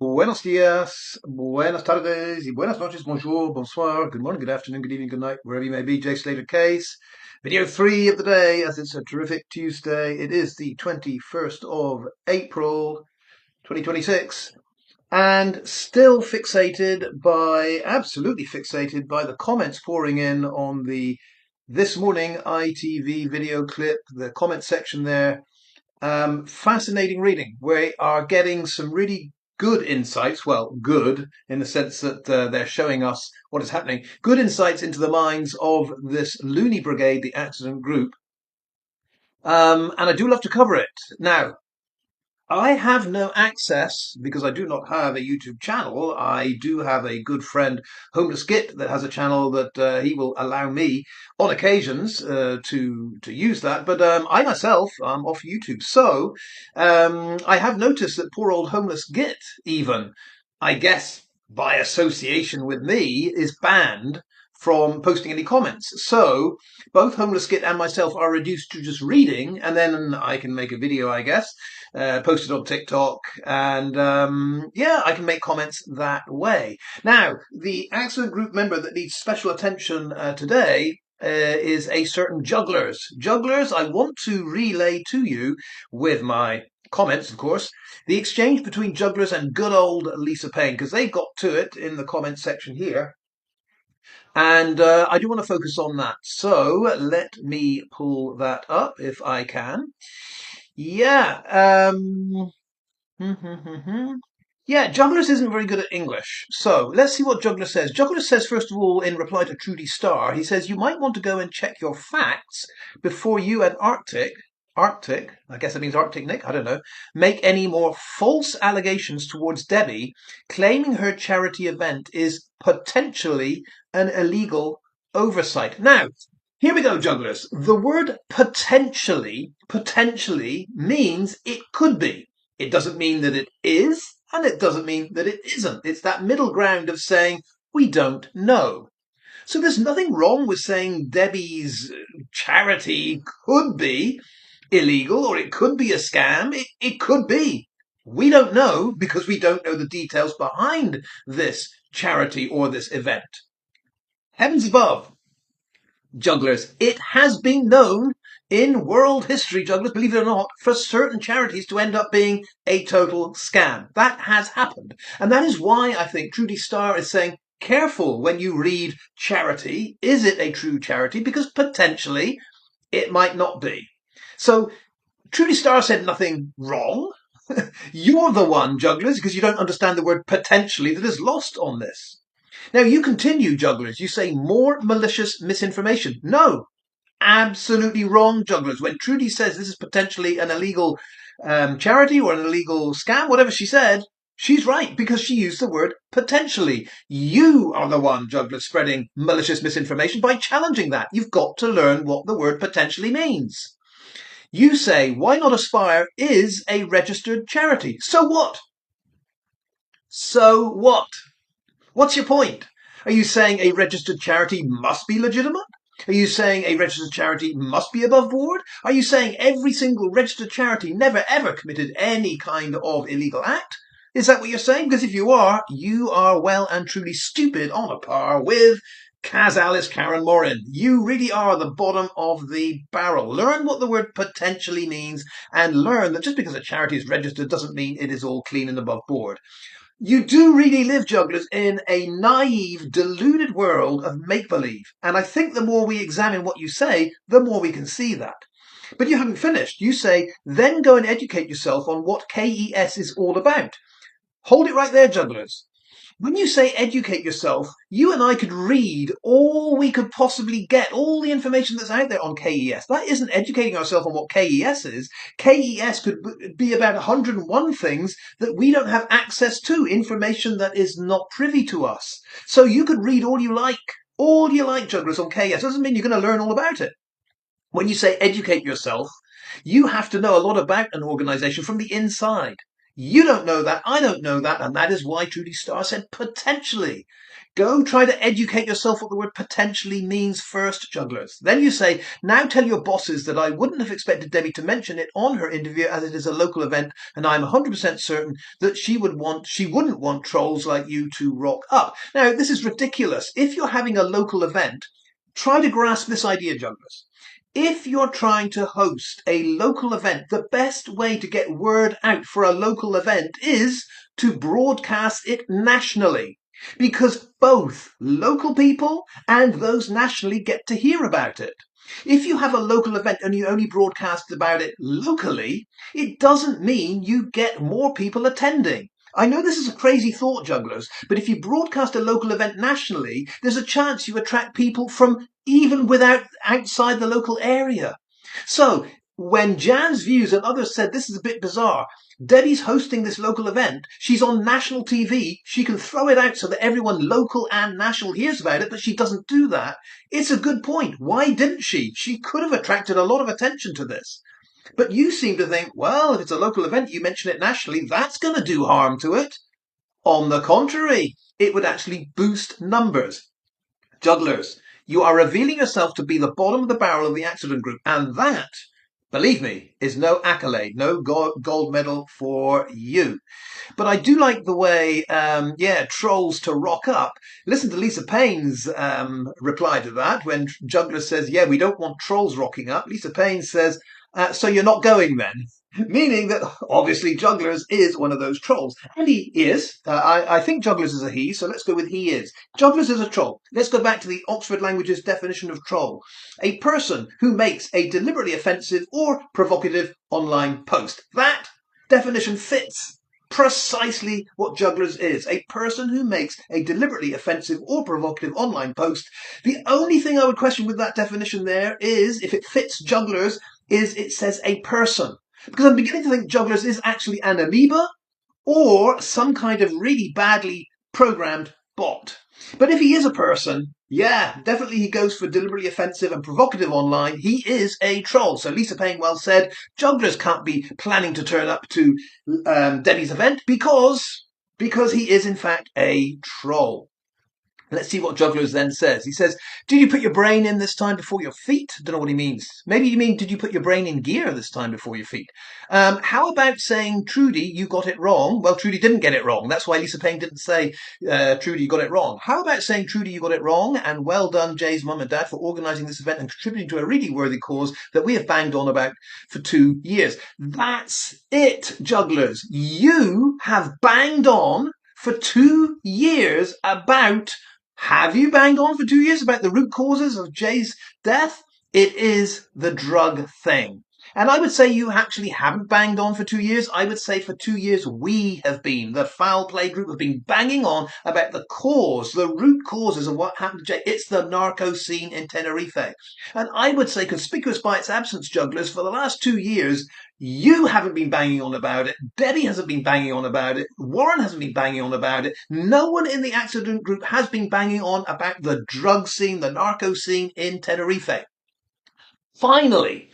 Buenos dias, buenas tardes, y buenas noches, bonjour, bonsoir, good morning, good afternoon, good evening, good night, wherever you may be. Jay Slater Case. Video 3 of the day, as it's a terrific Tuesday. It is the 21st of April, 2026. And still absolutely fixated by the comments pouring in on the This Morning ITV video clip, the comment section there. Fascinating reading. We are getting some really good insights. Well, good in the sense that they're showing us what is happening. Good insights into the minds of this loony brigade, the accident group. And I do love to cover it. Now, I have no access because I do not have a YouTube channel. I do have a good friend, Homeless Git, that has a channel that he will allow me on occasions to use that. But I myself am off YouTube, so I have noticed that poor old Homeless Git, even I guess by association with me, is banned from posting any comments. So both Homeless Git and myself are reduced to just reading, and then I can make a video, I guess, post it on TikTok, and yeah, I can make comments that way. Now, the accident group member that needs special attention today is a certain Jugglers. Jugglers, I want to relay to you with my comments, of course, the exchange between Jugglers and good old Lisa Payne, because they got to it in the comment section here. And I do want to focus on that. So let me pull that up if I can. Yeah. Yeah, Jugglers isn't very good at English. So let's see what Juggler says. Juggler says, first of all, in reply to Trudy Starr, he says, you might want to go and check your facts before you and Arctic, I guess that means Arctic Nick, I don't know, make any more false allegations towards Debbie, claiming her charity event is potentially an illegal oversight. Now, here we go, Jugglers. The word potentially means it could be. It doesn't mean that it is, and it doesn't mean that it isn't. It's that middle ground of saying, we don't know. So there's nothing wrong with saying Debbie's charity could be illegal or it could be a scam. It could be. We don't know because we don't know the details behind this charity or this event. Heavens above, Jugglers, it has been known in world history, Jugglers, believe it or not, for certain charities to end up being a total scam. That has happened. And that is why I think Trudy Starr is saying, careful when you read charity. Is it a true charity? Because potentially it might not be. So Trudy Starr said nothing wrong. You're the one, Jugglers, because you don't understand the word potentially, that is lost on this. Now you continue, Jugglers. You say more malicious misinformation. No, absolutely wrong, Jugglers. When Trudy says this is potentially an illegal charity or an illegal scam, whatever she said, she's right because she used the word potentially. You are the one, Jugglers, spreading malicious misinformation by challenging that. You've got to learn what the word potentially means. You say Why Not Aspire is a registered charity. So what? So what? What's your point? Are you saying a registered charity must be legitimate? Are you saying a registered charity must be above board? Are you saying every single registered charity never ever committed any kind of illegal act? Is that what you're saying? Because if you are well and truly stupid on a par with Kaz Alice Karen Morin. You really are the bottom of the barrel. Learn what the word potentially means and learn that just because a charity is registered doesn't mean it is all clean and above board. You do really live, Jugglers, in a naive, deluded world of make-believe. And I think the more we examine what you say, the more we can see that. But you haven't finished. You say, then go and educate yourself on what KES is all about. Hold it right there, Jugglers. When you say educate yourself, you and I could read all we could possibly get, all the information that's out there on KES. That isn't educating ourselves on what KES is. KES could be about 101 things that we don't have access to, information that is not privy to us. So you could read all you like, Jugglers, on KES. Doesn't mean you're going to learn all about it. When you say educate yourself, you have to know a lot about an organization from the inside. You don't know that. I don't know that. And that is why Trudy Starr said potentially. Go try to educate yourself what the word potentially means first, jugglers. Then you say, now tell your bosses that I wouldn't have expected Debbie to mention it on her interview as it is a local event, and I'm 100% certain that she wouldn't want trolls like you to rock up. Now, this is ridiculous. If you're having a local event, try to grasp this idea, jugglers. If you're trying to host a local event, the best way to get word out for a local event is to broadcast it nationally, because both local people and those nationally get to hear about it. If you have a local event and you only broadcast about it locally, it doesn't mean you get more people attending. I know this is a crazy thought, jugglers, but if you broadcast a local event nationally, there's a chance you attract people from even without outside the local area. So when Jan's Views and others said this is a bit bizarre, Debbie's hosting this local event. She's on national TV. She can throw it out so that everyone local and national hears about it, but she doesn't do that. It's a good point. Why didn't she? She could have attracted a lot of attention to this. But you seem to think, well, if it's a local event, you mention it nationally, that's going to do harm to it. On the contrary, it would actually boost numbers. Jugglers, you are revealing yourself to be the bottom of the barrel of the accident group, and that, believe me, is no accolade, no gold medal for you. But I do like the way, trolls to rock up. Listen to Lisa Payne's reply to that when Juggler says, yeah, we don't want trolls rocking up. Lisa Payne says, so you're not going then? Meaning that obviously Jugglers is one of those trolls. And he is. I think Jugglers is a he, so let's go with he is. Jugglers is a troll. Let's go back to the Oxford Languages definition of troll. A person who makes a deliberately offensive or provocative online post. That definition fits precisely what Jugglers is. A person who makes a deliberately offensive or provocative online post. The only thing I would question with that definition there is, if it fits Jugglers, is it says a person. Because I'm beginning to think Jugglers is actually an amoeba or some kind of really badly programmed bot. But if he is a person, yeah, definitely he goes for deliberately offensive and provocative online. He is a troll. So Lisa Payne well said, Jugglers can't be planning to turn up to Debbie's event because he is in fact a troll. Let's see what Jugglers then says. He says, did you put your brain in this time before your feet? Don't know what he means. Maybe you mean, did you put your brain in gear this time before your feet? How about saying, Trudy, you got it wrong? Well, Trudy didn't get it wrong. That's why Lisa Payne didn't say, Trudy, you got it wrong. How about saying, Trudy, you got it wrong? And well done, Jay's mum and dad, for organising this event and contributing to a really worthy cause that we have banged on about for 2 years. That's it, Jugglers. You have banged on for 2 years about... Have you banged on for 2 years about the root causes of Jay's death? It is the drug thing. And I would say you actually haven't banged on for 2 years. I would say for 2 years we have been, the foul play group, have been banging on about the cause, the root causes of what happened to Jay. It's the narco scene in Tenerife. And I would say, conspicuous by its absence, Jugglers, for the last 2 years, you haven't been banging on about it. Debbie hasn't been banging on about it. Warren hasn't been banging on about it. No one in the accident group has been banging on about the drug scene, the narco scene in Tenerife. Finally,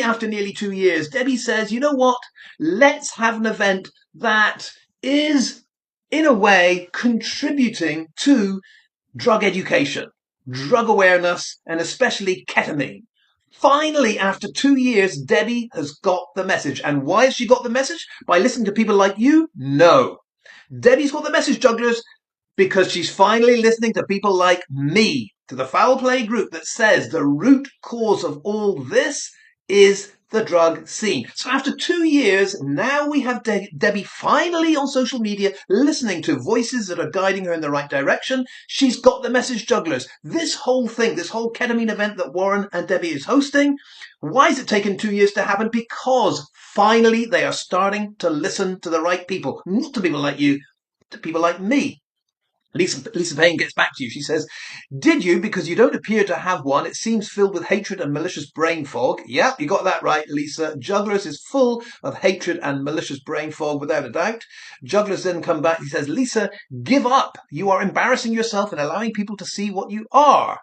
after nearly 2 years, Debbie says, you know what? Let's have an event that is, in a way, contributing to drug education, drug awareness, and especially ketamine. Finally, after 2 years, Debbie has got the message. And why has she got the message? By listening to people like you? No. Debbie's got the message, Jugglers, because she's finally listening to people like me, to the foul play group that says the root cause of all this is the drug scene. So after 2 years, now we have Debbie finally on social media listening to voices that are guiding her in the right direction. She's got the message, Jugglers. This whole thing, this whole ketamine event that Warren and Debbie is hosting, why has it taken 2 years to happen? Because finally they are starting to listen to the right people, not to people like you, to people like me. Lisa Payne gets back to you. She says, did you, because you don't appear to have one, it seems filled with hatred and malicious brain fog. Yep, you got that right, Lisa. Jugglers is full of hatred and malicious brain fog, without a doubt. Jugglers then come back. He says, Lisa, give up. You are embarrassing yourself and allowing people to see what you are.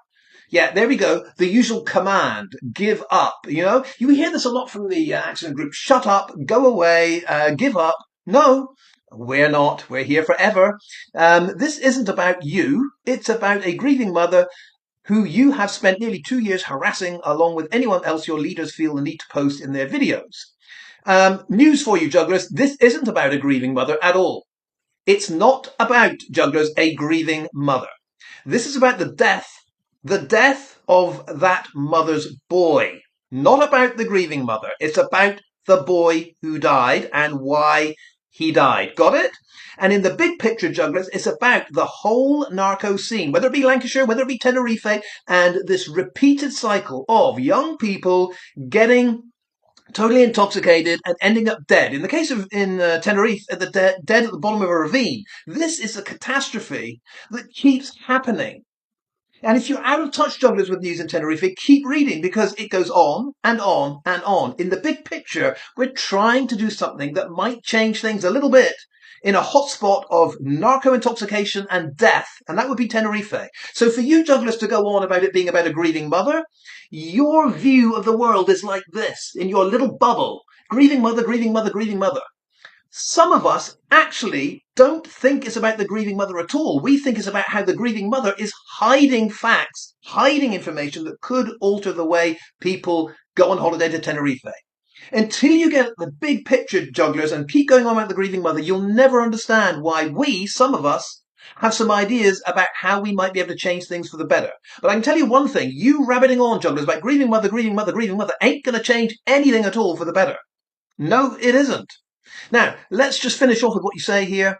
Yeah, there we go. The usual command, give up. You know, you hear this a lot from the accident group. Shut up, go away, give up. No, we're not. We're here forever. This isn't about you. It's about a grieving mother who you have spent nearly 2 years harassing along with anyone else your leaders feel the need to post in their videos. News for you, jugglers. This isn't about a grieving mother at all. It's not about, jugglers, a grieving mother. This is about the death of that mother's boy. Not about the grieving mother. It's about the boy who died and why he died. Got it? And in the big picture, jugglers, it's about the whole narco scene, whether it be Lancashire, whether it be Tenerife, and this repeated cycle of young people getting totally intoxicated and ending up dead. In the case of Tenerife, dead at the bottom of a ravine. This is a catastrophe that keeps happening. And if you're out of touch, jugglers, with news in Tenerife, keep reading because it goes on and on and on. In the big picture, we're trying to do something that might change things a little bit in a hotspot of narco intoxication and death, and that would be Tenerife. So for you, jugglers, to go on about it being about a grieving mother, your view of the world is like this, in your little bubble. Grieving mother, grieving mother, grieving mother. Some of us actually don't think it's about the grieving mother at all. We think it's about how the grieving mother is hiding facts, hiding information that could alter the way people go on holiday to Tenerife. Until you get the big picture, jugglers, and keep going on about the grieving mother, you'll never understand why we, some of us, have some ideas about how we might be able to change things for the better. But I can tell you one thing, you rabbiting on, jugglers, about grieving mother, grieving mother, grieving mother, ain't going to change anything at all for the better. No, it isn't. Now, let's just finish off with what you say here.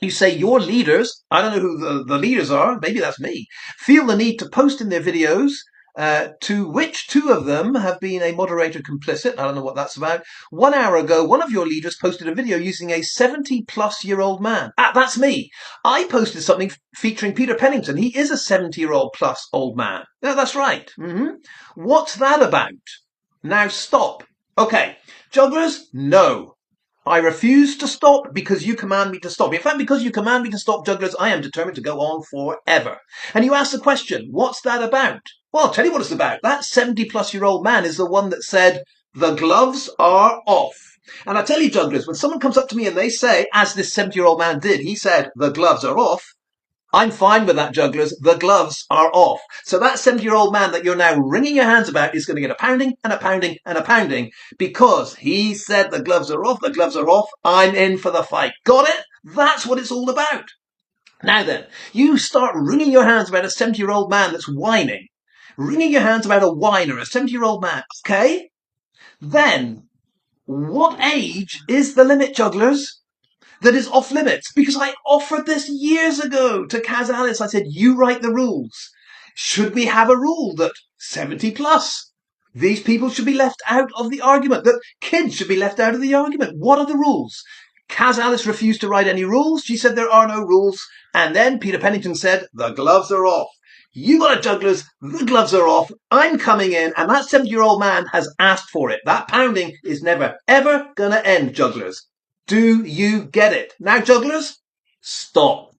You say your leaders, I don't know who the leaders are, maybe that's me, feel the need to post in their videos, to which two of them have been a moderator complicit. I don't know what that's about. 1 hour ago, one of your leaders posted a video using a 70-plus-year-old man. That's me. I posted something featuring Peter Pennington. He is a 70-year-old plus old man. No, that's right. What's that about? Now stop. Okay, jugglers, no. I refuse to stop because you command me to stop. In fact, because you command me to stop, jugglers, I am determined to go on forever. And you ask the question, what's that about? Well, I'll tell you what it's about. That 70-plus-year-old man is the one that said, the gloves are off. And I tell you, jugglers, when someone comes up to me and they say, as this 70-year-old man did, he said, the gloves are off, I'm fine with that, jugglers. The gloves are off. So that 70-year-old man that you're now wringing your hands about is going to get a pounding and a pounding and a pounding because he said the gloves are off, the gloves are off. I'm in for the fight. Got it? That's what it's all about. Now then, you start wringing your hands about a 70-year-old man that's whining. Wringing your hands about a whiner, a 70-year-old man. Okay? Then, what age is the limit, jugglers? That is off limits, because I offered this years ago to Kaz Alice. I said, you write the rules. Should we have a rule that 70 plus, these people should be left out of the argument, that kids should be left out of the argument? What are the rules? Kaz Alice refused to write any rules. She said there are no rules. And then Peter Pennington said, the gloves are off. You got it, jugglers. The gloves are off. I'm coming in, and that 70-year-old man has asked for it. That pounding is never, ever going to end, jugglers. Do you get it? Now, jugglers, stop.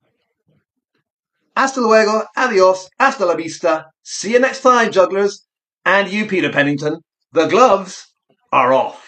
Hasta luego, adios, hasta la vista. See you next time, jugglers. And you, Peter Pennington, the gloves are off.